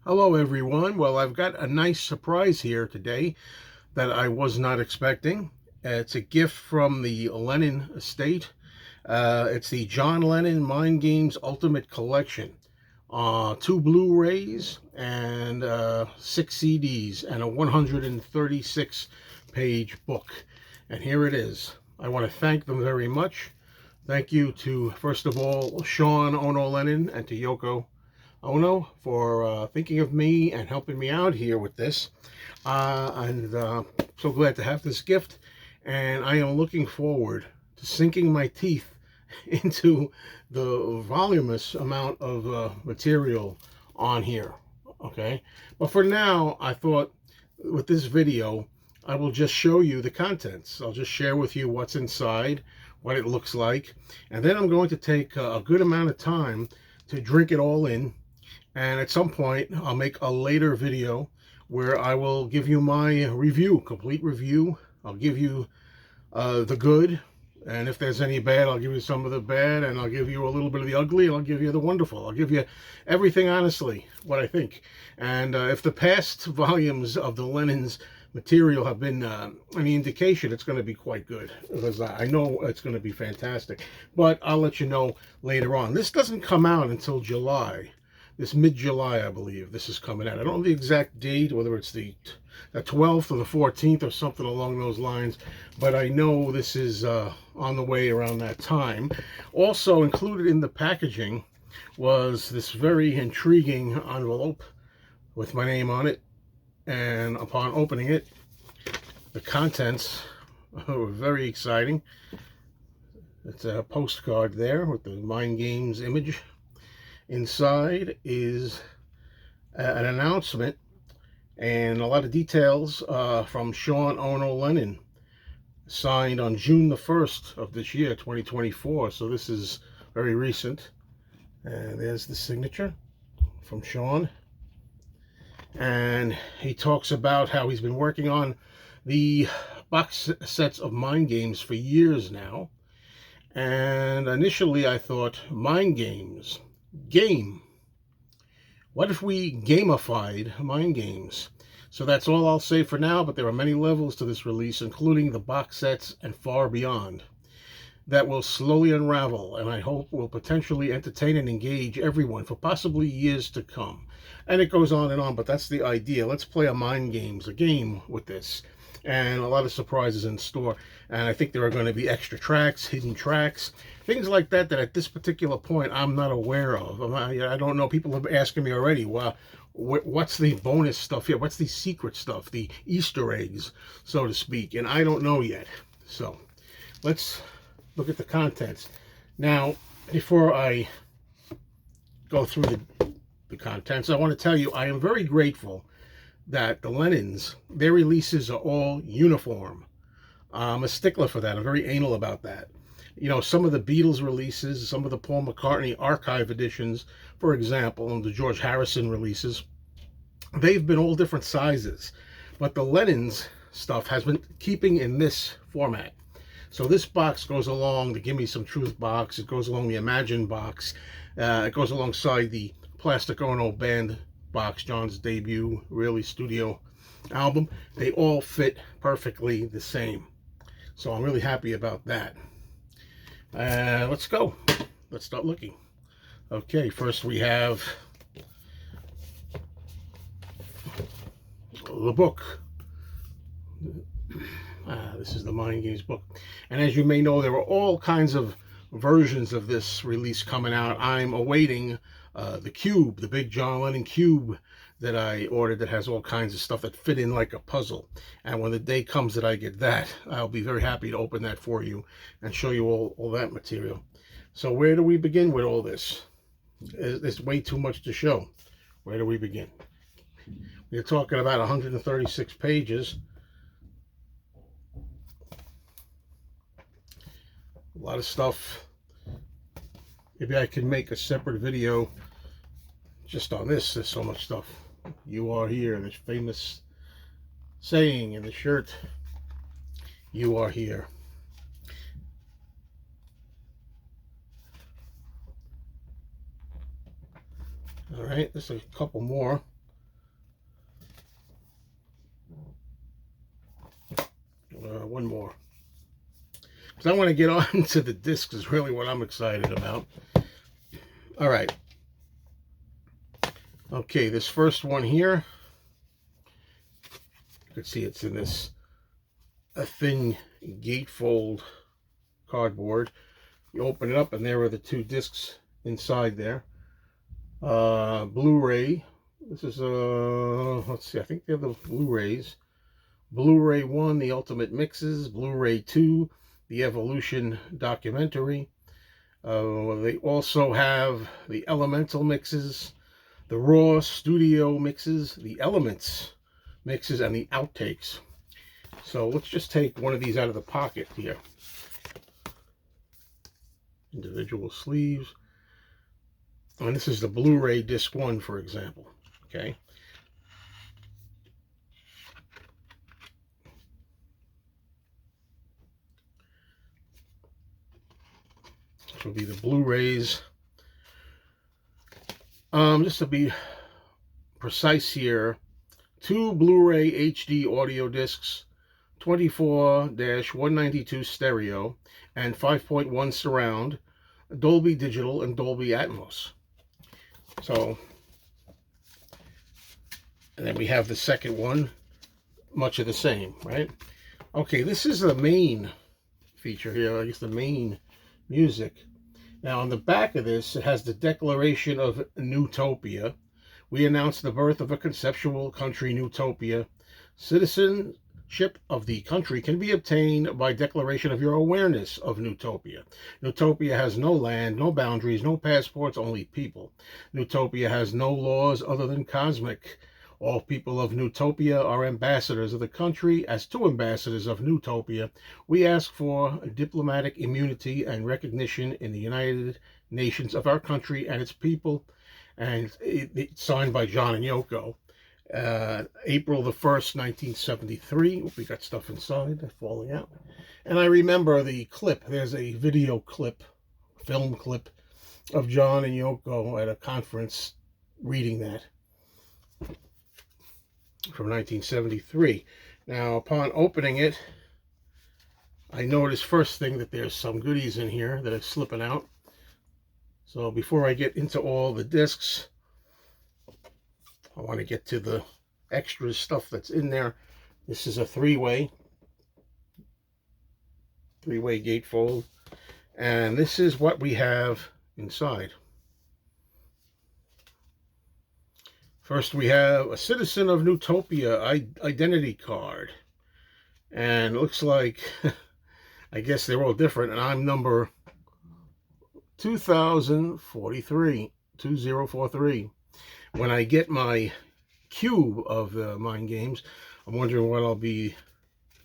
Hello everyone. Well, I've got a nice surprise here today that I was not expecting. It's a gift from the Lennon estate. It's the John Lennon Mind Games Ultimate Collection. Two Blu-rays and 6 CDs and a 136 page book. And here it is. I want to thank them very much. Thank you to, first of all, Sean Ono Lennon and to Yoko Ono for thinking of me and helping me out here with this. So glad to have this gift. And I am looking forward to sinking my teeth into the voluminous amount of material on here. Okay. But for now, I thought with this video, I will just show you the contents. I'll just share with you what's inside, what it looks like. And then I'm going to take a good amount of time to drink it all in. And at some point, I'll make a later video where I will give you my review, complete review. I'll give you the good, and if there's any bad, I'll give you some of the bad, and I'll give you a little bit of the ugly, and I'll give you the wonderful. I'll give you everything honestly, what I think. And if the past volumes of the Lennon's material have been any indication, it's going to be quite good, because I know it's going to be fantastic. But I'll let you know later on. This doesn't come out until July. This mid-July, I believe, this is coming out. I don't know the exact date, whether it's the 12th or the 14th or something along those lines, but I know this is on the way around that time. Also included in the packaging was this very intriguing envelope with my name on it, and upon opening it, the contents were very exciting. It's a postcard there with the Mind Games image. Inside is an announcement and a lot of details from Sean Ono Lennon, signed on June the 1st of this year, 2024. So this is very recent. And there's the signature from Sean. And he talks about how he's been working on the box sets of Mind Games for years now. And initially I thought, Mind Games. Game. What if we gamified Mind Games? So that's all I'll say for now, but there are many levels to this release, including the box sets and far beyond, that will slowly unravel, and I hope will potentially entertain and engage everyone for possibly years to come. And it goes on, but that's the idea. Let's play a Mind Games, a game with this. And a lot of surprises in store. And I think there are going to be extra tracks, hidden tracks, things like that that at this particular point I'm not aware of. I don't know. People have asking me already, well, what's the bonus stuff here? What's the secret stuff, the Easter eggs, so to speak? And I don't know yet. So let's look at the contents. Now, before I go through the contents, I want to tell you I am very grateful that the Lennons, their releases are all uniform. I'm a stickler for that. I'm very anal about that. You know, some of the Beatles releases, some of the Paul McCartney archive editions, for example, and the George Harrison releases, they've been all different sizes. But the Lennons stuff has been keeping in this format. So this box goes along the Gimme Some Truth box. It goes along the Imagine box. It goes alongside the Plastic Ono Band box, John's debut really studio album. They all fit perfectly the same, so I'm really happy about that. Let's go. Let's start looking. Okay, first we have the book. This is the Mind Games book, and as you may know, there are all kinds of versions of this release coming out. I'm awaiting the cube, the big John Lennon cube that I ordered that has all kinds of stuff that fit in like a puzzle. And when the day comes that I get that, I'll be very happy to open that for you and show you all that material. So where do we begin with all this? There's way too much to show. Where do we begin? We're talking about 136 pages. A lot of stuff. Maybe I can make a separate video just on this. There's so much stuff. You are here. This famous saying in the shirt. You are here. All right, there's a couple more. One more. Because I want to get on to the discs is really what I'm excited about. All right. Okay, this first one here. You can see it's in this thin gatefold cardboard. You open it up and there are the two discs inside there. Blu-ray. This is let's see, I think they're the Blu-rays. Blu-ray 1, the Ultimate Mixes. Blu-ray 2, the Evolution Documentary. They also have the Elemental Mixes, the Raw Studio Mixes, the Elements Mixes, and the Outtakes. So let's just take one of these out of the pocket here. Individual sleeves. And this is the Blu-ray disc 1, for example. Okay. This will be the Blu-rays. Just to be precise here, 2 Blu-ray HD audio discs, 24-192 stereo, and 5.1 surround, Dolby Digital and Dolby Atmos. So, and then we have the second one, much of the same, right? Okay, this is the main feature here, I guess the main music. Now on the back of this, it has the Declaration of Newtopia. We announce the birth of a conceptual country, Newtopia. Citizenship of the country can be obtained by declaration of your awareness of Newtopia. Newtopia has no land, no boundaries, no passports, only people. Newtopia has no laws other than cosmic. All people of Newtopia are ambassadors of the country. As 2 ambassadors of Newtopia, we ask for diplomatic immunity and recognition in the United Nations of our country and its people. And it's signed by John and Yoko. April the 1st, 1973. We got stuff inside that's falling out. And I remember the clip. There's a video clip, film clip of John and Yoko at a conference reading that from 1973. Now, upon opening it, I noticed first thing that there's some goodies in here that are slipping out. So before I get into all the discs, I want to get to the extra stuff that's in there. This is a three-way gatefold, and this is what we have inside. First, we have a Citizen of Newtopia identity card. And it looks like, I guess they're all different. And I'm number 2043. When I get my cube of the Mind Games, I'm wondering what I'll be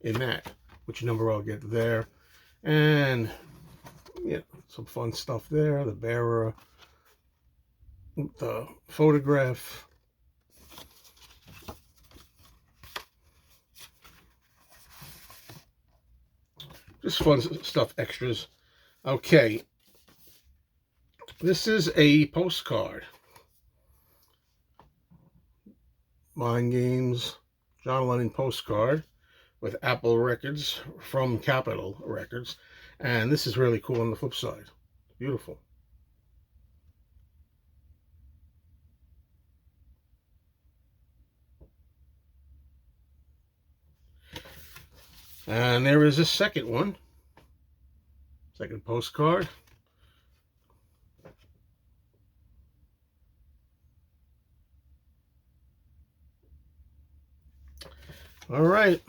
in that. Which number I'll get there. And, yeah, some fun stuff there. The bearer, the photograph. Just fun stuff, extras. Okay. This is a postcard. Mind Games, John Lennon postcard with Apple Records from Capitol Records. And this is really cool on the flip side. Beautiful. And there is a second one. Second postcard. All right.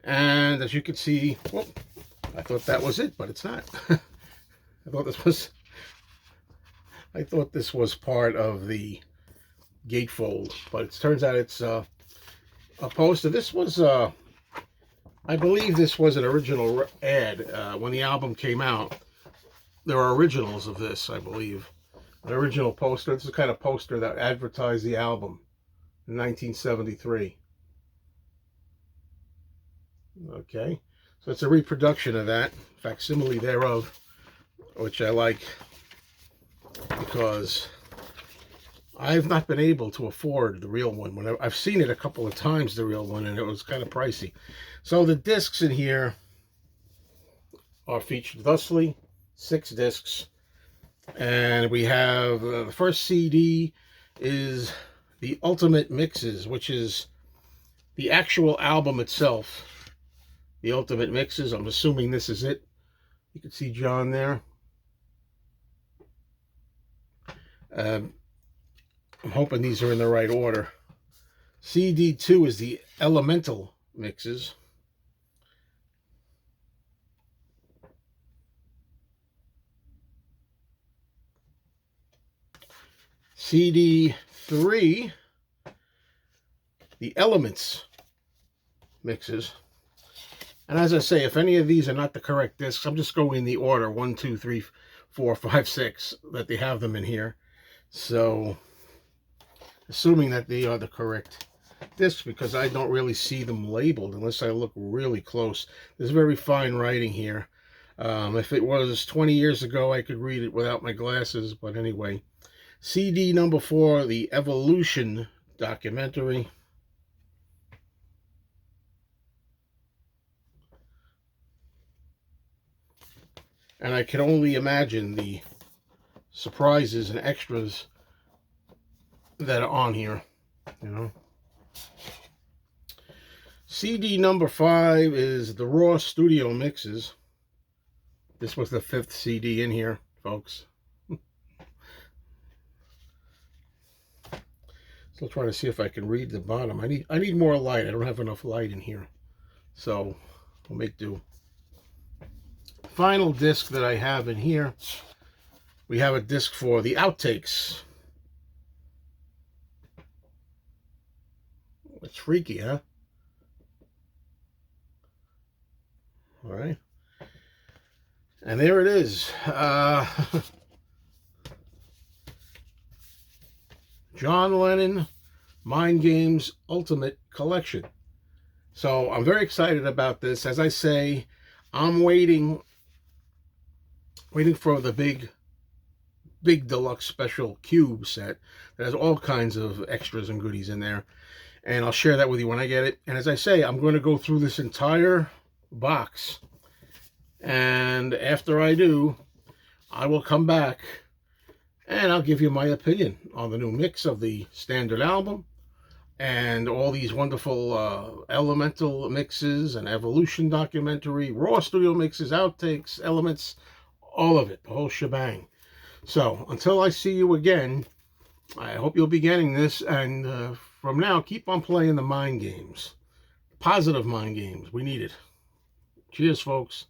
And as you can see, well, I thought that was it, but it's not. I thought this was part of the gatefold, but it turns out it's a poster. This was I believe this was an original ad when the album came out. There are originals of this, I believe. An original poster. This is the kind of poster that advertised the album in 1973. Okay, so it's a reproduction of that, facsimile thereof, which I like because I've not been able to afford the real one. When I've seen it a couple of times, the real one, and it was kind of pricey. So the discs in here are featured thusly, 6 discs. And we have the first CD is the Ultimate Mixes, which is the actual album itself. The Ultimate Mixes. I'm assuming this is it. You can see John there. I'm hoping these are in the right order. CD2 is the Elemental Mixes. CD3, the Elements Mixes. And as I say, if any of these are not the correct discs, I'm just going in the order 1, 2, 3, 4, 5, 6 that they have them in here. So, assuming that they are the correct discs, because I don't really see them labeled unless I look really close. There's very fine writing here. If it was 20 years ago, I could read it without my glasses. But anyway, CD number 4, the Evolution documentary. And I can only imagine the surprises and extras that are on here, you know. CD number 5 is the Raw Studio Mixes. This was the 5th CD in here, folks. Still trying to see if I can read the bottom. I need more light. I don't have enough light in here. So we'll make do. Final disc that I have in here, we have a disc for the outtakes. It's freaky, huh? All right. And there it is. John Lennon Mind Games Ultimate Collection. So I'm very excited about this. As I say, I'm waiting for the big deluxe special cube set that has all kinds of extras and goodies in there. And I'll share that with you when I get it. And as I say, I'm going to go through this entire box. And after I do, I will come back and I'll give you my opinion on the new mix of the standard album and all these wonderful elemental mixes and evolution documentary, raw studio mixes, outtakes, elements, all of it, the whole shebang. So until I see you again, I hope you'll be getting this, and from now, keep on playing the mind games. Positive mind games. We need it. Cheers, folks.